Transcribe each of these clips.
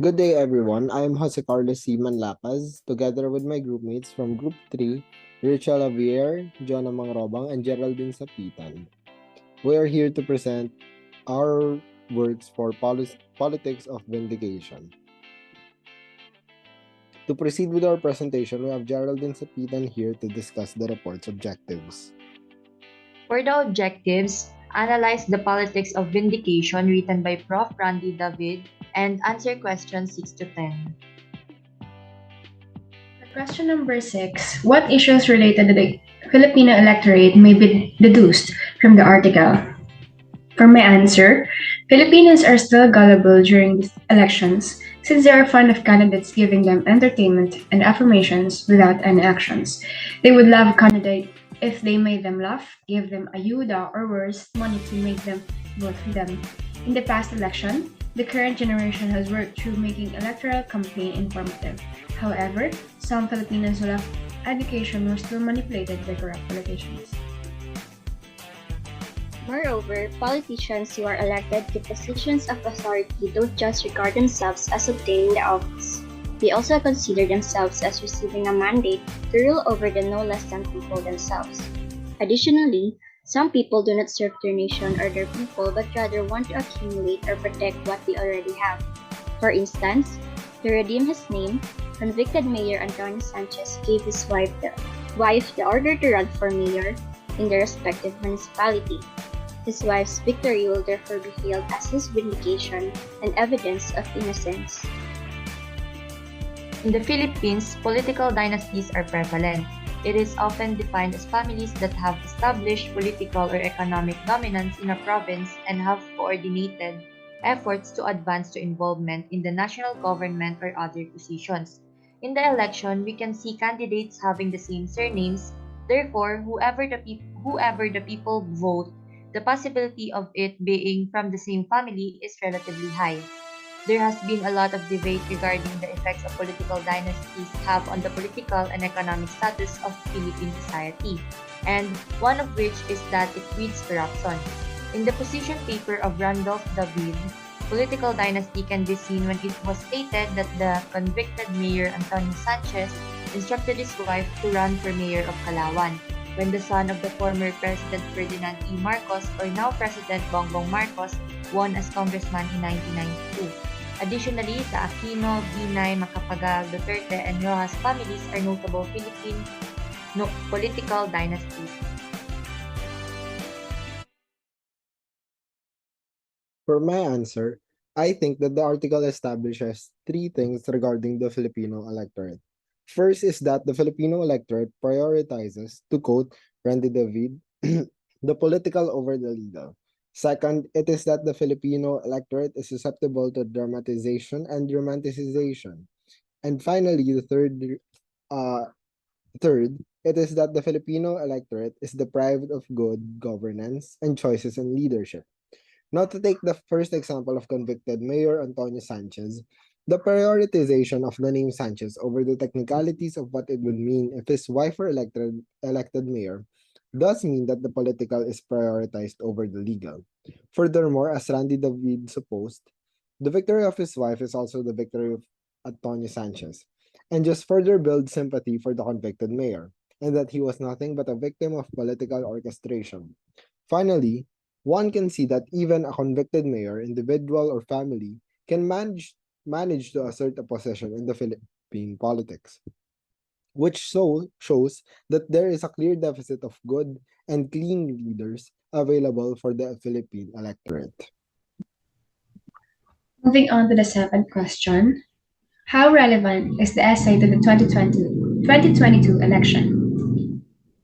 Good day, everyone. I'm Jose Carlos C. Manlapas, together with my groupmates from Group 3, Richel Javier, Jonah Mangrobang, and Geraldine Sapitan. We are here to present our works for Politics of Vindication. To proceed with our presentation, we have Geraldine Sapitan here to discuss the report's objectives. For the objectives, analyze the politics of vindication written by Prof. Randy David and answer questions 6 to 10. Question number 6. What issues related to the Filipino electorate may be deduced from the article? For my answer, Filipinos are still gullible during these elections since they are fond of candidates giving them entertainment and affirmations without any actions. They would love a candidate if they made them laugh, give them ayuda, or worse, money to make them vote for them. In the past election, the current generation has worked through making electoral campaign informative. However, some Filipinos who lack education were still manipulated by corrupt politicians. Moreover, politicians who are elected to positions of authority don't just regard themselves as obtaining the office. They also consider themselves as receiving a mandate to rule over the no less than people themselves. Additionally, some people do not serve their nation or their people but rather want to accumulate or protect what they already have. For instance, to redeem his name, convicted Mayor Antonio Sanchez gave his wife the order to run for mayor in their respective municipality. His wife's victory will therefore be hailed as his vindication and evidence of innocence. In the Philippines, political dynasties are prevalent. It is often defined as families that have established political or economic dominance in a province and have coordinated efforts to advance to involvement in the national government or other positions. In the election, we can see candidates having the same surnames. Therefore, whoever the people vote, the possibility of it being from the same family is relatively high. There has been a lot of debate regarding the effects of political dynasties have on the political and economic status of Philippine society, and one of which is that it breeds corruption. In the position paper of Randolph David, political dynasty can be seen when it was stated that the convicted mayor Antonio Sanchez instructed his wife to run for mayor of Calauan, when the son of the former President Ferdinand E. Marcos or now President Bongbong Marcos won as congressman in 1992. Additionally, the Aquino, Binay, Macapagal, Duterte, and Rojas families are notable Philippine political dynasties. For my answer, I think that the article establishes three things regarding the Filipino electorate. First is that the Filipino electorate prioritizes, to quote Randy David, the political over the legal. Second, it is that the Filipino electorate is susceptible to dramatization and romanticization. And finally, uh, third, it is that the Filipino electorate is deprived of good governance and choices in leadership. Not to take the first example of convicted Mayor Antonio Sanchez, the prioritization of the name Sanchez over the technicalities of what it would mean if his wife were elected mayor does mean that the political is prioritized over the legal. Furthermore, as Randy David supposed, the victory of his wife is also the victory of Antonio Sanchez, and just further builds sympathy for the convicted mayor, and that he was nothing but a victim of political orchestration. Finally, one can see that even a convicted mayor, individual or family, can manage to assert a position in the Philippine politics, which shows that there is a clear deficit of good and clean leaders available for the Philippine electorate. Moving on to the seventh question. How relevant is the essay to the 2022 election?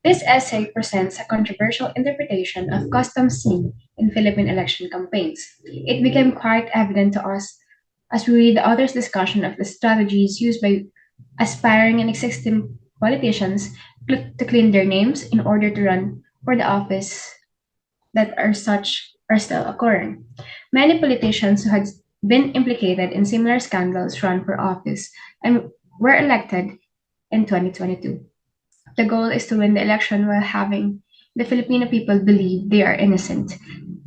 This essay presents a controversial interpretation of customs seen in Philippine election campaigns. It became quite evident to us as we read the author's discussion of the strategies used by aspiring and existing politicians to clean their names in order to run for the office that are still occurring. Many politicians who had been implicated in similar scandals ran for office and were elected in 2022. The goal is to win the election while having the Filipino people believe they are innocent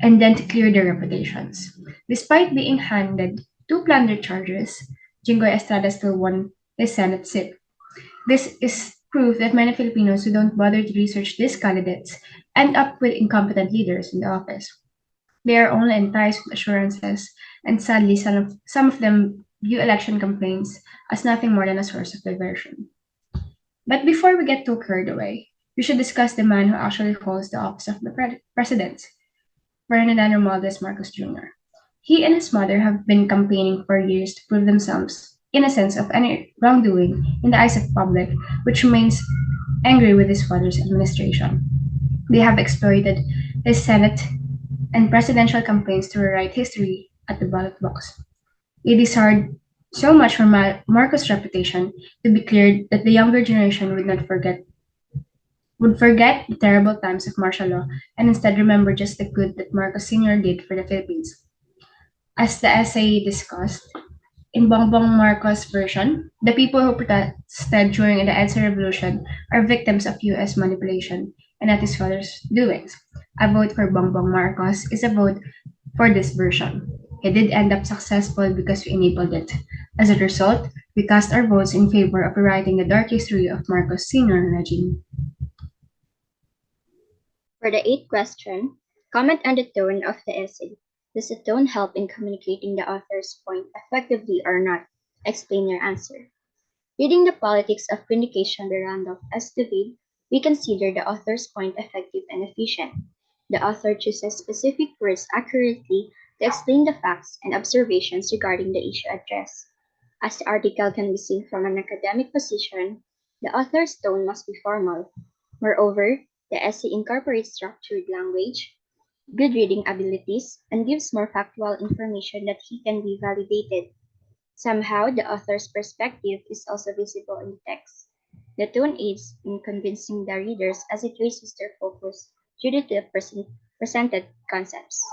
and then to clear their reputations. Despite being handed two plunder charges, Jinggoy Estrada still won his Senate seat. This is proof that many Filipinos who don't bother to research these candidates end up with incompetent leaders in the office. They are only enticed with assurances, and sadly, some of them view election campaigns as nothing more than a source of diversion. But before we get too carried away, we should discuss the man who actually holds the office of the president, Ferdinand Romualdez Marcos Jr. He and his mother have been campaigning for years to prove themselves innocent of any wrongdoing in the eyes of the public, which remains angry with his father's administration. They have exploited his Senate and presidential campaigns to rewrite history at the ballot box. It is hard so much for Marcos' reputation to be cleared that the younger generation would forget the terrible times of martial law and instead remember just the good that Marcos Sr. did for the Philippines. As the essay discussed, in Bongbong Marcos' version, the people who protested during the EDSA revolution are victims of US manipulation and not his father's doings. A vote for Bongbong Marcos is a vote for this version. He did end up successful because we enabled it. As a result, we cast our votes in favor of rewriting the dark history of Marcos' senior regime. For the eighth question, comment on the tone of the essay. Does the tone help in communicating the author's point effectively or not? Explain your answer. Reading The Politics of Vindication by Randolph S. David, we consider the author's point effective and efficient. The author chooses specific words accurately to explain the facts and observations regarding the issue addressed. As the article can be seen from an academic position, the author's tone must be formal. Moreover, the essay incorporates structured language, good reading abilities, and gives more factual information that can be validated. Somehow, the author's perspective is also visible in the text. The tone aids in convincing the readers as it raises their focus due to the presented concepts.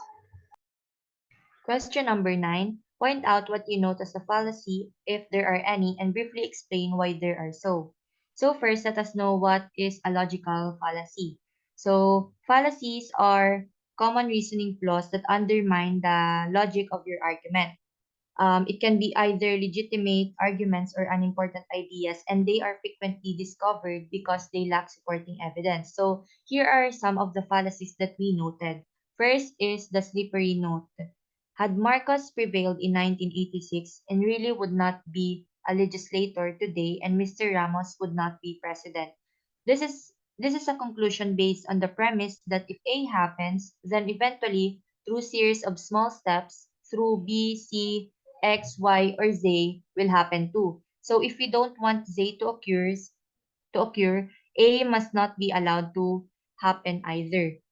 Question number 9. Point out what you note as a fallacy, if there are any, and briefly explain why there are so. So first, let us know what is a logical fallacy. So fallacies are common reasoning flaws that undermine the logic of your argument. It can be either legitimate arguments or unimportant ideas, and they are frequently discovered because they lack supporting evidence. So, here are some of the fallacies that we noted. First is the slippery note. Had Marcos prevailed in 1986 and really would not be a legislator today, and Mr. Ramos would not be president. This is a conclusion based on the premise that if A happens, then eventually, through series of small steps, through B, C, X, Y, or Z will happen too. So if we don't want Z to occur, A must not be allowed to happen either.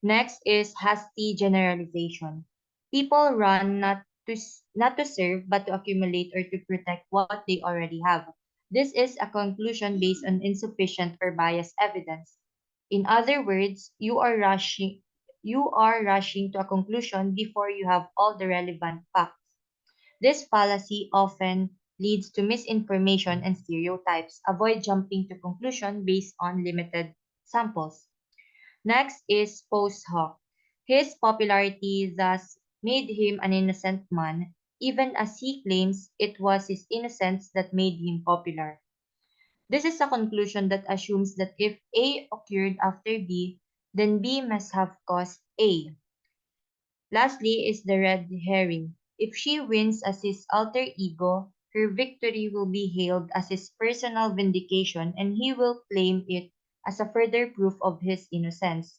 Next is hasty generalization. People run not to serve but to accumulate or to protect what they already have. This is a conclusion based on insufficient or biased evidence. In other words, you are rushing to a conclusion before you have all the relevant facts. This fallacy often leads to misinformation and stereotypes. Avoid jumping to conclusion based on limited samples. Next is post hoc. His popularity thus made him an innocent man, even as he claims it was his innocence that made him popular. This is a conclusion that assumes that if A occurred after B, then B must have caused A. Lastly is the red herring. If she wins as his alter ego, her victory will be hailed as his personal vindication and he will claim it as a further proof of his innocence.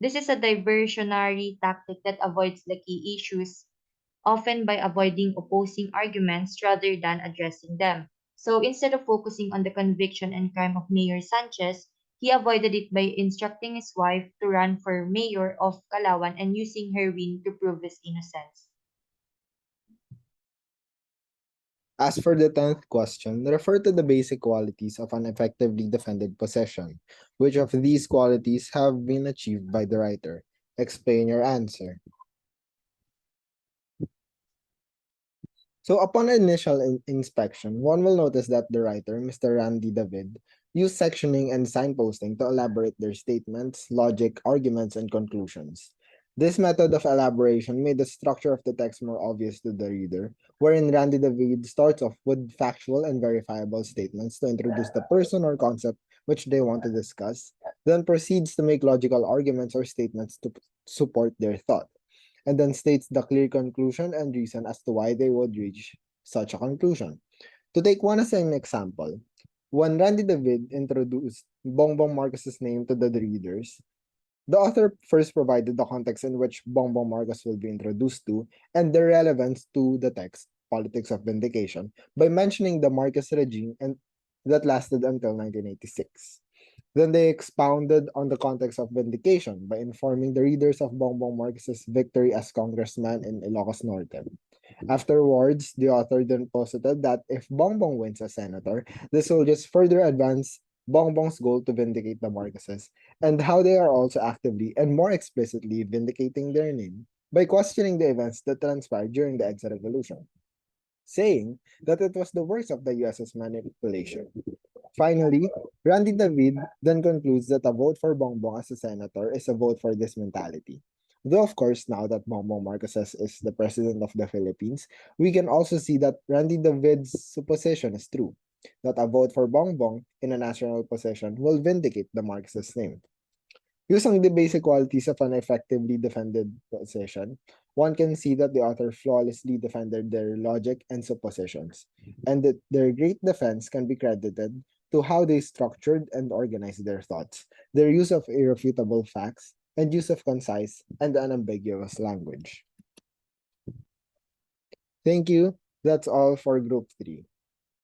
This is a diversionary tactic that avoids the key issues, often by avoiding opposing arguments rather than addressing them. So instead of focusing on the conviction and crime of Mayor Sanchez, he avoided it by instructing his wife to run for mayor of Calauan and using her win to prove his innocence. As for the 10th question, refer to the basic qualities of an effectively defended possession. Which of these qualities have been achieved by the writer? Explain your answer. So upon initial inspection, one will notice that the writer, Mr. Randy David, used sectioning and signposting to elaborate their statements, logic, arguments, and conclusions. This method of elaboration made the structure of the text more obvious to the reader, wherein Randy David starts off with factual and verifiable statements to introduce the person or concept which they want to discuss, then proceeds to make logical arguments or statements to support their thought, and then states the clear conclusion and reason as to why they would reach such a conclusion. To take one as an example, when Randy David introduced Bongbong Marcos's name to the readers, the author first provided the context in which Bongbong Marcos will be introduced to and the relevance to the text, Politics of Vindication, by mentioning the Marcos regime and that lasted until 1986. Then they expounded on the context of vindication by informing the readers of Bongbong Marcos's victory as congressman in Ilocos Norte. Afterwards, the author then posited that if Bongbong wins as senator, this will just further advance Bongbong's goal to vindicate the Marcoses, and how they are also actively and more explicitly vindicating their name by questioning the events that transpired during the EDSA Revolution, saying that it was the works of the US's manipulation. Finally, Randy David then concludes that a vote for Bongbong as a senator is a vote for this mentality. Though, of course, now that Bongbong Marcos is the president of the Philippines, we can also see that Randy David's supposition is true, that a vote for Bongbong in a national position will vindicate the Marcos' name. Using the basic qualities of an effectively defended position, one can see that the author flawlessly defended their logic and suppositions, and that their great defense can be credited to how they structured and organized their thoughts, their use of irrefutable facts, and use of concise and unambiguous language. Thank you. That's all for Group 3.